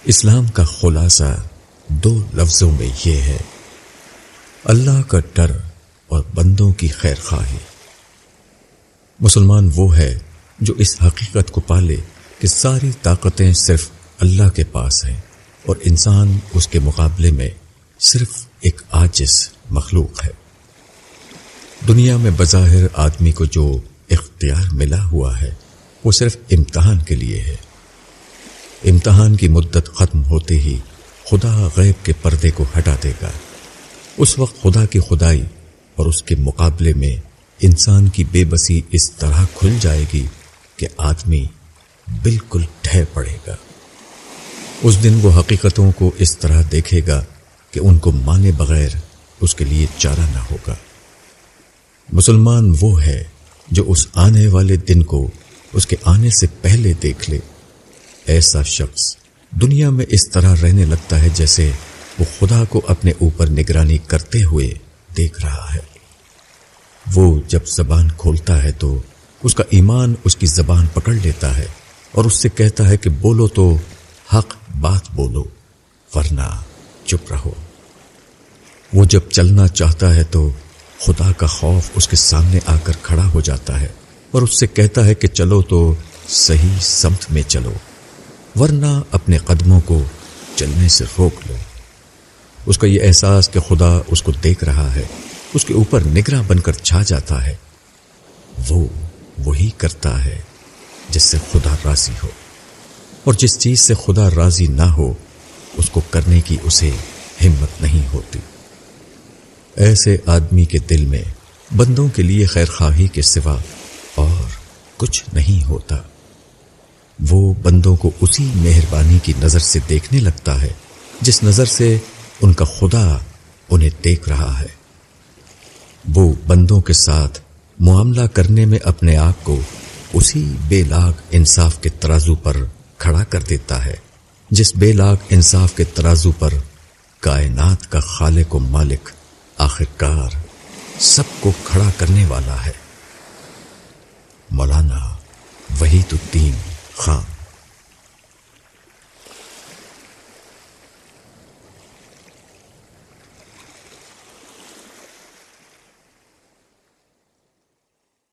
اسلام کا خلاصہ 2 لفظوں میں یہ ہے: اللہ کا ڈر اور بندوں کی خیر خواہی۔ مسلمان وہ ہے جو اس حقیقت کو پالے کہ ساری طاقتیں صرف اللہ کے پاس ہیں اور انسان اس کے مقابلے میں صرف ایک عاجز مخلوق ہے۔ دنیا میں بظاہر آدمی کو جو اختیار ملا ہوا ہے وہ صرف امتحان کے لیے ہے۔ امتحان کی مدت ختم ہوتے ہی خدا غیب کے پردے کو ہٹا دے گا۔ اس وقت خدا کی خدائی اور اس کے مقابلے میں انسان کی بے بسی اس طرح کھل جائے گی کہ آدمی بالکل ڈھہ پڑے گا۔ اس دن وہ حقیقتوں کو اس طرح دیکھے گا کہ ان کو مانے بغیر اس کے لیے چارہ نہ ہوگا۔ مسلمان وہ ہے جو اس آنے والے دن کو اس کے آنے سے پہلے دیکھ لے۔ ایسا شخص دنیا میں اس طرح رہنے لگتا ہے جیسے وہ خدا کو اپنے اوپر نگرانی کرتے ہوئے دیکھ رہا ہے۔ وہ جب زبان کھولتا ہے تو اس کا ایمان اس کی زبان پکڑ لیتا ہے اور اس سے کہتا ہے کہ بولو تو حق بات بولو ورنہ چپ رہو۔ وہ جب چلنا چاہتا ہے تو خدا کا خوف اس کے سامنے آ کر کھڑا ہو جاتا ہے اور اس سے کہتا ہے کہ چلو تو صحیح سمت میں چلو ورنہ اپنے قدموں کو چلنے سے روک لو۔ اس کا یہ احساس کہ خدا اس کو دیکھ رہا ہے اس کے اوپر نگراں بن کر چھا جاتا ہے۔ وہ وہی کرتا ہے جس سے خدا راضی ہو، اور جس چیز سے خدا راضی نہ ہو اس کو کرنے کی اسے ہمت نہیں ہوتی۔ ایسے آدمی کے دل میں بندوں کے لیے خیر خواہی کے سوا اور کچھ نہیں ہوتا۔ وہ بندوں کو اسی مہربانی کی نظر سے دیکھنے لگتا ہے جس نظر سے ان کا خدا انہیں دیکھ رہا ہے۔ وہ بندوں کے ساتھ معاملہ کرنے میں اپنے آپ کو اسی بے لاگ انصاف کے ترازو پر کھڑا کر دیتا ہے جس بے لاگ انصاف کے ترازو پر کائنات کا خالق و مالک آخرکار سب کو کھڑا کرنے والا ہے۔ مولانا وحید الدین خان۔